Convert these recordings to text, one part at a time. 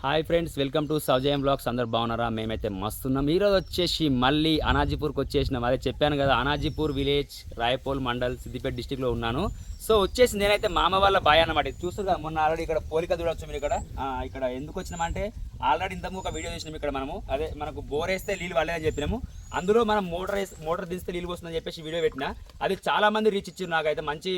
Hi friends, welcome to Saujayam blogs. అందరు బాగున్నారా? మేమైతే మస్తున్నాం. ఈరోజు వచ్చేసి మళ్ళీ అనాజీపూర్కి వచ్చేసినాం. అదే చెప్పాను కదా, అనాజీపూర్ విలేజ్, రాయపోల్ మండల్, సిద్దిపేట డిస్టిక్లో ఉన్నాను. సో వచ్చేసి నేనైతే మామ వాళ్ళ బాయ్ అన్నమాట. చూస్తారు కదా, మొన్న ఆల్రెడీ ఇక్కడ పోలిక చూడొచ్చు మీరు. ఇక్కడ ఎందుకు వచ్చినామంటే ఆల్రెడీ ఇంతకు ఒక వీడియో చేసినాం ఇక్కడ మనము. అదే మనకు బోర్ వేస్తే నీళ్ళు పడలేదని చెప్పినాము. అందులో మనం మోటార్ దిస్తే నీళ్ళు వస్తుందని చెప్పేసి వీడియో పెట్టినా. అది చాలా మంది రీచ్ ఇచ్చారు. నాకైతే మంచి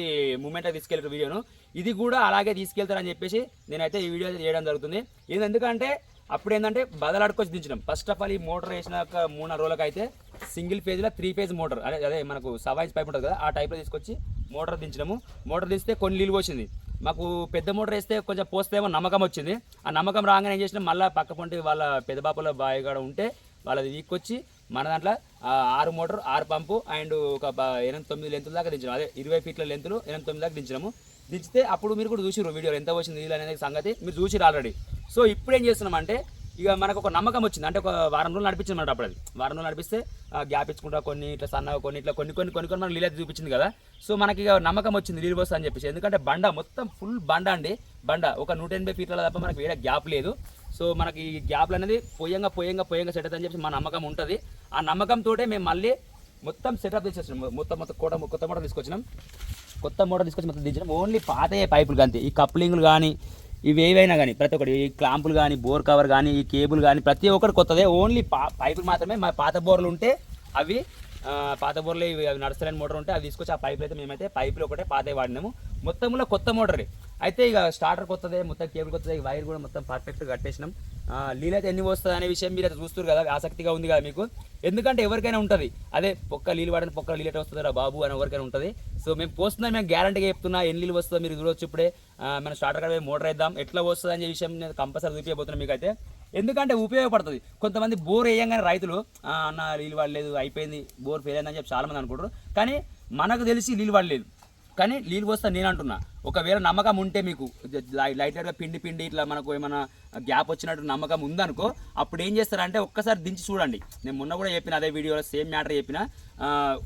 మూమెంట్ తీసుకెళ్ళారు వీడియోను. ఇది కూడా అలాగే తీసుకెళ్తారని చెప్పేసి నేనైతే ఈ వీడియో చేయడం జరుగుతుంది. ఇది ఎందుకంటే అప్పుడు ఏంటంటే బదలాడుకొచ్చి దించడం. ఫస్ట్ ఆఫ్ ఆల్ ఈ మోటార్ వేసినాక 3 రోజులకు అయితే సింగిల్ ఫేజ్లో 3 ఫేజ్ మోటార్, అదే మనకు సవాయిస్ పైప్ ఉంటుంది కదా, ఆ టైప్లో తీసుకొచ్చి మోటార్ దించడము. మోటార్ తీస్తే కొన్ని నీళ్ళు పోసింది. మాకు పెద్ద మోటార్ వేస్తే కొంచెం పోస్తేమో నమ్మకం వచ్చింది. ఆ నమ్మకం రాగానే ఏం చేసినాం, మళ్ళీ పక్క పొంటి వాళ్ళ పెద్ద బాపుల బావి కూడా ఉంటే వాళ్ళది వీక్కొచ్చి మన దాంట్లో 6 మోటార్ 6 పంపు అండ్ ఒక 8-9 లెంతుల దాకా దించినాం. అదే 20 ఫీట్ల లెంతులు 8-9 దాకా దించినాము. దించితే అప్పుడు మీరు కూడా చూసిరు వీడియోలో ఎంత వచ్చింది నీళ్ళు అనేది సంగతి మీరు చూసిరు ఆల్రెడీ. సో ఇప్పుడు ఏం చేస్తున్నామంటే ఇక మనకు ఒక నమ్మకం వచ్చింది. అంటే ఒక వారం రోజులు నడిపించింది అప్పుడు. అది వారం రోజులు నడిపిస్తే గ్యాప్ ఇచ్చుకుంటా కొన్ని ఇట్లా సన్నగా కొన్ని ఇట్లా కొన్ని మనకు నీళ్ళు అయితే చూపించింది కదా. సో మనకి ఇక నమ్మకం వచ్చింది నీళ్ళు వస్తా అని చెప్పేసి. ఎందుకంటే బండ మొత్తం ఫుల్ బండ అండి. బండ ఒక 180 ఫీట్ల తప్ప మనకి వేరే గ్యాప్ లేదు. సో మనకి ఈ గ్యాప్లు అనేది పోయంగా సెట్ అవుతుందని చెప్పి మా నమ్మకం ఉంటుంది. ఆ నమ్మకంతో మేము మళ్ళీ మొత్తం సెటప్ చేసేసినాం. కొత్త మోటార్ తీసుకొచ్చినాం. కొత్త మోటార్ తీసుకొచ్చి మొత్తం దించినాం. ఓన్లీ పాతయ్యే పైపులు కానీ, ఈ కప్లింగ్లు కానీ, ఇవి ఏవైనా కానీ ప్రతి ఒక్కటి, ఈ క్లాంపులు కానీ, బోర్ కవర్ కానీ, ఈ కేబుల్ కానీ ప్రతి ఒక్కటి కొత్తదే. ఓన్లీ పైపులు మాత్రమే. మా పాత బోర్లు ఉంటే అవి పాత బోర్లు అవి నడుస్తలేని మోటార్ ఉంటే అవి తీసుకొచ్చి ఆ పైపులు అయితే మేమైతే పైపులు ఒకటే పాతవి వాడినాము. మొత్తంలో కొత్త మోటార్ అయితే ఇక స్టార్టర్ కొత్తదే, మొత్తం కేబుల్ కొత్తదే, వైర్ కూడా మొత్తం పర్ఫెక్ట్గా కట్టేసినాం. నీళ్ళు అయితే ఎన్ని వస్తుంది అనే విషయం మీరు అయితే చూస్తారు కదా, ఆసక్తిగా ఉంది కదా మీకు. ఎందుకంటే ఎవరికైనా ఉంటుంది అదే నీళ్ళు వాడని నీళ్ళు ఎట్లా వస్తుందా బాబు అని ఎవరికైనా ఉంటుంది. సో మేము పోస్తున్నాం, మేము గ్యారంటీగా చెప్తున్నా. ఎన్ని నీళ్ళు వస్తుందో మీరు చూడవచ్చు. ఇప్పుడే మనం స్టార్టర్ కూడా మోటార్ వేద్దాం, ఎట్లా వస్తుంది అనే విషయం నేను కంపల్సరీ చూపించబోతున్నాను మీకైతే. ఎందుకంటే ఉపయోగపడుతుంది. కొంతమంది బోర్ వేయంగానే రైతులు అన్న నీళ్ళు వాడలేదు, అయిపోయింది, బోర్ ఫెయిల్ అయిందని చెప్పి చాలామంది అనుకుంటారు. కానీ మనకు తెలిసి నీళ్ళు వాడలేదు, కానీ నీళ్ళు పోస్తా నేను అంటున్నా. ఒకవేళ నమ్మకం ఉంటే మీకు లైట్గా పిండి ఇట్లా మనకు ఏమైనా గ్యాప్ వచ్చినట్టు నమ్మకం ఉందనుకో, అప్పుడు ఏం చేస్తారంటే ఒక్కసారి దించి చూడండి. నేను మొన్న కూడా చెప్పిన అదే వీడియోలో సేమ్ మ్యాటర్ చెప్పిన.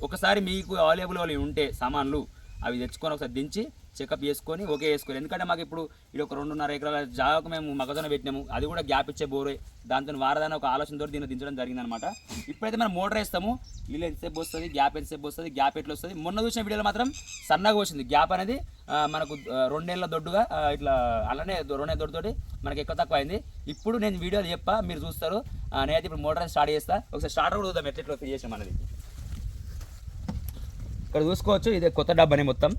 ఒకసారి మీకు అవైలబుల్ ఉంటే సామాన్లు అవి తెచ్చుకొని ఒకసారి దించి చెకప్ చేసుకొని ఓకే చేసుకోవాలి. ఎందుకంటే మాకు ఇప్పుడు ఇది ఒక 2.5 ఎకరాల జాగాకు మేము మొక్కజొన్న పెట్టినాము. అది కూడా గ్యాప్ ఇచ్చే బోరే. దాంతో వారదాన్ని ఒక ఆలోచనతో దీన్ని దించడం జరిగిందనమాట. ఇప్పుడైతే మనం మోటార్ వేస్తాము, నీళ్ళు ఎంతసేపు వస్తుంది, గ్యాప్ ఎంతసేపు వస్తుంది, గ్యాప్ ఎట్లా వస్తుంది. మొన్న చూసిన వీడియోలో మాత్రం సన్నగా వచ్చింది గ్యాప్ అనేది. మనకు 2 ఏళ్ళ దొడ్డుగా ఇట్లా అలానే 2 ఏళ్ళ దొడ్డుతోటి మనకి ఎక్కువ తక్కువ అయింది. ఇప్పుడు నేను వీడియోలు చెప్పా, మీరు చూస్తారు. నేనైతే ఇప్పుడు మోటార్ స్టార్ట్ చేస్తా. ఒకసారి స్టార్టర్ కూడా చూద్దాం ఎట్లా ఫిట్ చేసాం అనేది. ఇక్కడ చూసుకోవచ్చు, ఇదే కొత్త డబ్బాని మొత్తం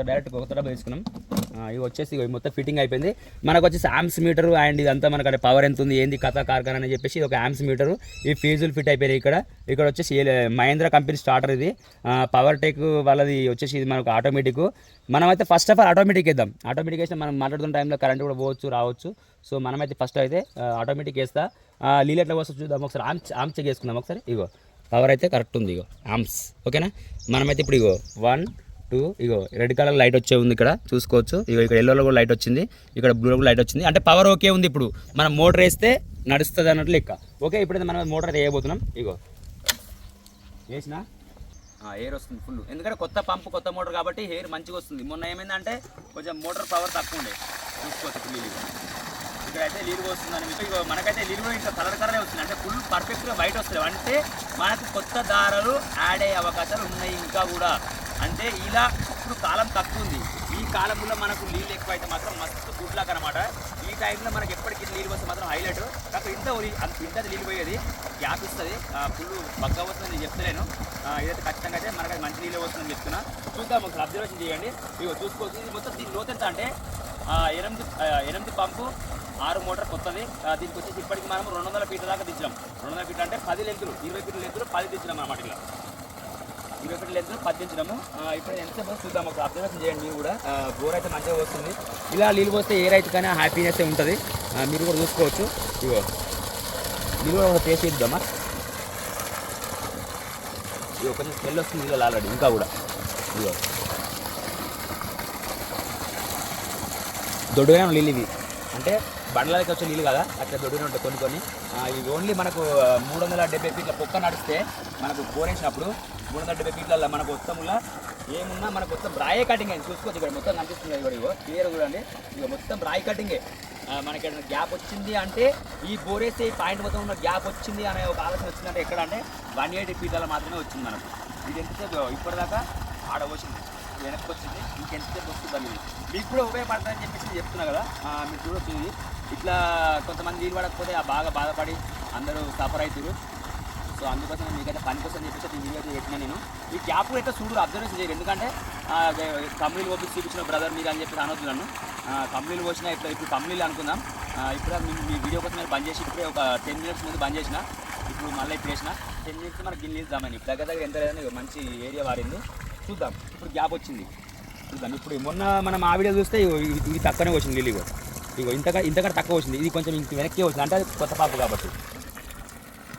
డైరెక్ట్ కొత్త డబ్బా తీసుకున్నాం. ఇవి వచ్చేసి మొత్తం ఫిట్టింగ్ అయిపోయింది. మనకు వచ్చేసి ఆమ్స్ మీటరు అండ్ ఇదంతా మనకు అంటే పవర్ ఎంత ఉంది ఏంది కథ కార్ఖానా అని చెప్పేసి ఇది ఒక ఆమ్స్ మీటరు. ఈ ఫీజులు ఫిట్ అయిపోయాయి. ఇక్కడ వచ్చేసి మహేంద్ర కంపెనీ స్టార్టర్ ఇది. పవర్ టెక్ వాళ్ళది వచ్చేసి ఇది మనకు ఆటోమేటిక్. మనమైతే ఫస్ట్ ఆఫ్ ఆల్ ఆటోమేటిక్ వేద్దాం. ఆటోమేటిక్ వేస్తే మనం మాట్లాడుతున్న టైంలో కరెంట్ కూడా పోవచ్చు రావచ్చు. సో మనమైతే ఫస్ట్ అయితే ఆటోమేటిక్ వేస్తా. నీళ్ళు ఎట్లా వస్తుంది చూద్దాం ఒకసారి. ఆమ్స్ చెక్ చేసుకుందాం ఒకసారి. ఇగో పవర్ అయితే కరెక్ట్ ఉంది. ఆమ్స్ ఓకేనా. మనమైతే ఇప్పుడు 1 2 రెడ్ కలర్ లైట్ వచ్చే ఉంది ఇక్కడ చూసుకోవచ్చు. ఇక్కడ ఎల్లోలో కూడా లైట్ వచ్చింది, ఇక్కడ బ్లూలో కూడా లైట్ వచ్చింది. అంటే పవర్ ఓకే ఉంది. ఇప్పుడు మనం మోటార్ వేస్తే నడుస్తుంది అన్నట్లు లెక్క. ఓకే, ఇప్పుడైతే మనం మోటార్ అయితే వేయబోతున్నాం. వేసిన ఎయిర్ వస్తుంది ఫుల్. ఎందుకంటే కొత్త పంపు కొత్త మోటార్ కాబట్టి ఎయిర్ మంచిగా వస్తుంది. మొన్న ఏమైందంటే కొంచెం మోటార్ పవర్ తక్కువ ఉండే. చూసుకోవచ్చు నీళ్ళు ఇక్కడైతే నీళ్ళు వస్తుందని మీకు. మనకైతే నీళ్ళు కూడా ఇంకా కలర్ వస్తుంది. అంటే ఫుల్ పర్ఫెక్ట్గా వైట్ వస్తుంది. అంటే మనకు కొత్త దారాలు యాడ్ అయ్యే అవకాశాలు ఉన్నాయి ఇంకా కూడా. అంటే ఇలా ఇప్పుడు కాలం తక్కువ ఉంది. ఈ కాలంలో మనకు నీళ్ళు ఎక్కువ అయితే మాత్రం మస్తు గుడ్ లక్ అనమాట. ఈ టైంలో మనకి ఎప్పటికీ నీళ్ళు వస్తే మాత్రం హైలైట్. కాకపోతే ఇంత నీళ్ళు పోయేది గ్యాప్ ఇస్తుంది. ఫుల్ బగ్గా వస్తుందని నేను చెప్తలేను. ఇదైతే ఖచ్చితంగా అయితే మనకి మంచి నీళ్ళు వస్తుందని చెప్తున్నా. చూద్దాం ఒకసారి అబ్జర్వేషన్ చేయండి. చూసుకోవచ్చు. ఇది మొత్తం దీని లోతెంత అంటే 8 పంపు 6 మోటార్ కొత్తది. దీనికి వచ్చేసి ఇప్పటికి మనం 200 ఫీట్ల దాకా దించాం. 200 ఫీట్లు అంటే 10 లెంతులు, 20 ఫీట్ల లెంతులు 10 దించినాం అన్నమాట. ఇలా 20 ఫీట్ల లెంతులు 10 దించినాము. ఇప్పుడు ఎంతసేపు చూద్దాం ఒకసారి అబ్జర్వేషన్ చేయండి. మీరు కూడా బోర్ అయితే మంచిగా వస్తుంది. ఇలా నీళ్ళు పోస్తే ఏ రైతు కానీ హ్యాపీనెస్ ఉంటుంది. మీరు కూడా చూసుకోవచ్చు. నీళ్ళు కూడా టేస్ట్ చేద్దామా. కొంచెం స్మెల్ వస్తుంది నీళ్ళు ఆల్రెడీ ఇంకా కూడా. దొడ్డుగానే నీళ్ళు ఇవి. అంటే బండ్లకి వచ్చే నీళ్ళు కదా, అట్లా దొడ్డునే ఉంటాయి కొన్ని. ఇవి ఓన్లీ మనకు 370 ఫీట్ల పొక్క నడిస్తే మనకు బోర్ వేసినప్పుడు 370 ఫీట్ల మనకు మొత్తంలో ఏమున్నా మనకు మొత్తం రాయి కటింగ్ అయింది. చూసుకోవచ్చు. ఇక్కడ మొత్తం కనిపిస్తుంది. క్లియర్ చూడండి. మొత్తం రాయి కటింగే. మనకి ఏదైనా గ్యాప్ వచ్చింది అంటే ఈ బోరేస్తే ఈ పాయింట్ మొత్తం ఉన్న గ్యాప్ వచ్చింది అనే ఒక ఆలోచన వచ్చిందంటే ఎక్కడ అంటే 180 ఫీట్ల మాత్రమే వచ్చింది మనకు. ఇది ఎంతసేపు ఇప్పటిదాకా ఆడ వచ్చింది వెనక్కి వచ్చింది, ఇంకెంతసేపు వస్తుందని మీకు కూడా ఉపయోగపడుతుందని చెప్పేసి చెప్తున్నా కదా. మీరు చూడొచ్చు ఇది ఇట్లా కొంతమంది నీళ్ళు పడకపోతే బాగా బాధపడి అందరూ సఫర్ అవుతారు. సో అందుకోసం మీకైతే పని కోసం చెప్పేసి ఈ వీడియో అయితే పెట్టినా నేను. ఈ గ్యాప్ అయితే చూడు అబ్జర్వేషన్ చేయరు, ఎందుకంటే కంపెనీలు ఓపిక చూపించిన బ్రదర్ మీరు అని చెప్పి అనొద్దు నన్ను. కంపెనీలు వచ్చినా ఇప్పుడు కంపెనీలు అనుకుందాం. ఇప్పుడు మీ వీడియో కోసం నేను బంద్ చేసి ఇప్పుడే ఒక 10 మినిట్స్ ముందు బంద్ చేసిన, ఇప్పుడు మళ్ళీ ఇప్పుడు వేసిన 10 మినిట్స్ మనకి గిన్నె ఇద్దామని దగ్గర ఎంత లేదని మంచి ఏరియా వారింది. చూద్దాం ఇప్పుడు గ్యాప్ వచ్చింది చూద్దాం. ఇప్పుడు మొన్న మనం ఆ వీడియో చూస్తే ఇది తక్కువనే వచ్చింది నీళ్ళు, ఇగో ఇంతకంటే తక్కువ వచ్చింది. ఇది కొంచెం ఇంక వెనక్కి వచ్చింది అంటే అది కొత్త పంపు కాబట్టి,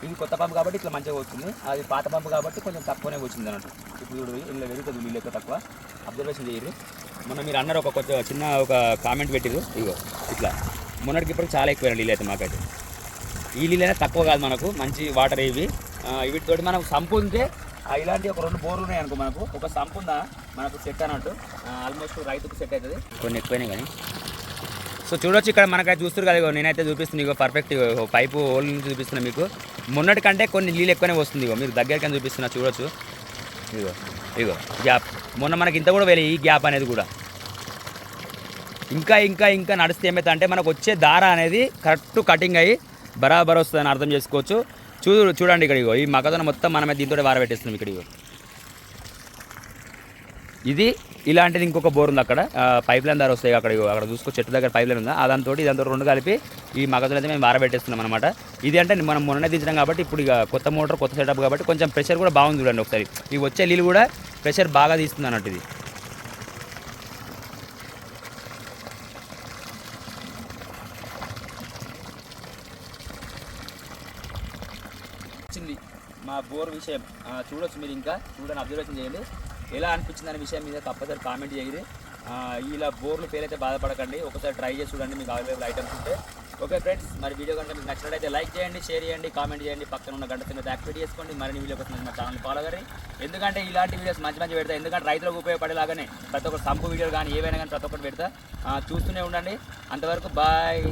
ఇది కొత్త పంపు కాబట్టి ఇట్లా మంచిగా వస్తుంది. అది పాత పంపు కాబట్టి కొంచెం తక్కువనే వచ్చింది అన్నట్టు. ఇప్పుడు చూడు ఇలా వెరుగుతుంది నీళ్ళు ఎక్కువ తక్కువ. అబ్జర్వేషన్ చేయరు. మొన్న మీరు అన్నారు ఒక కొంచెం చిన్న ఒక కామెంట్ పెట్టిరు, ఇగో ఇట్లా మొన్నటికి ఇప్పటికి చాలా ఎక్కువ నీళ్ళు అయితే మాకైతే. ఈ నీళ్ళైనా తక్కువ కాదు మనకు, మంచి వాటర్ ఇవి. వీటితోటి మనకు సంపు ఉంటే ఇలాంటి ఒక 2 బోర్లు ఉన్నాయి అనుకో, మనకు ఒక సంపు ఉందా మనకు సెట్ అన్నట్టు. ఆల్మోస్ట్ రైతుకు సెట్ అవుతుంది, కొన్ని ఎక్కువైనాయి కానీ. సో చూడొచ్చు ఇక్కడ మనకైతే చూస్తారు కదా, నేనైతే చూపిస్తుంది ఇగో పర్ఫెక్ట్ పైపు హోల్ నుంచి చూపిస్తున్నా మీకు. మొన్నటి కంటే కొన్ని నీళ్ళు ఎక్కువనే వస్తుంది, ఇగో మీరు దగ్గరికి చూపిస్తున్నా చూడొచ్చు. ఇగో ఇగో గ్యాప్ మొన్న మనకి ఇంత కూడా వెళ్ళి ఈ గ్యాప్ అనేది కూడా ఇంకా ఇంకా ఇంకా నడిస్తే ఏమైతే అంటే మనకు వచ్చే దార అనేది కరెక్ట్ కటింగ్ అయ్యి బరాబర్ వస్తుందని అర్థం చేసుకోవచ్చు. చూడండి ఇక్కడ ఇగో ఈ మొక్కజొన్న మొత్తం మనమే దీంతో వారబెట్టేస్తున్నాం. ఇక్కడ ఇగో ఇది ఇలాంటిది ఇంకొక బోర్ ఉంది అక్కడ, పైప్ లైన్ ద్వారా వస్తాయి అక్కడ. అక్కడ చూసుకో చెట్టు దగ్గర పైప్ లైన్ ఉందా, దాంతో ఇదంతా 2 కలిపి ఈ మొక్కజొన్న అయితే మేము వారబెట్టేస్తున్నాం అనమాట. ఇది అంటే మనం మొన్ననే దించడం కాబట్టి ఇప్పుడు ఇక కొత్త మోటార్ కొత్త సెటప్ కాబట్టి కొంచెం ప్రెషర్ కూడా బాగుంది. చూడండి ఒకసారి ఇవి వచ్చే నీళ్ళు కూడా ప్రెషర్ బాగా తీస్తుంది అన్నట్టు. ఇది వచ్చింది మా బోర్ విషయం. చూడొచ్చు మీరు, ఇంకా చూడండి అబ్జర్వేషన్ చేయండి ఎలా అనిపించింది అనే విషయం మీద తప్పనిసరి కామెంట్ చేయండి. ఇలా బోర్లు పేరైతే బాధపడకండి, ఒకసారి ట్రై చేసి చూడండి మీకు అవైలబుల్ ఐటమ్స్ ఉంటే. ఓకే ఫ్రెండ్స్, మరి వీడియో కనుక మీకు నచ్చినట్లయితే లైక్ చేయండి, షేర్ చేయండి, కామెంట్ చేయండి, పక్కన ఉన్న గంట కింద యాక్టివేట్ చేసుకోండి. మరిన్ని వీడియో కోసం మా ఛానల్ ఫాలో అవ్వండి, ఎందుకంటే ఇలాంటి వీడియోస్ మంచి మంచి పెడతాయి. ఎందుకంటే రైతులకు ఉపయోగపడేలాగానే ప్రతి ఒక్క సంపు వీడియోలు కానీ ఏవైనా కానీ ప్రతి ఒక్కటి పెడతా. చూస్తూనే ఉండండి. అంతవరకు బాయ్.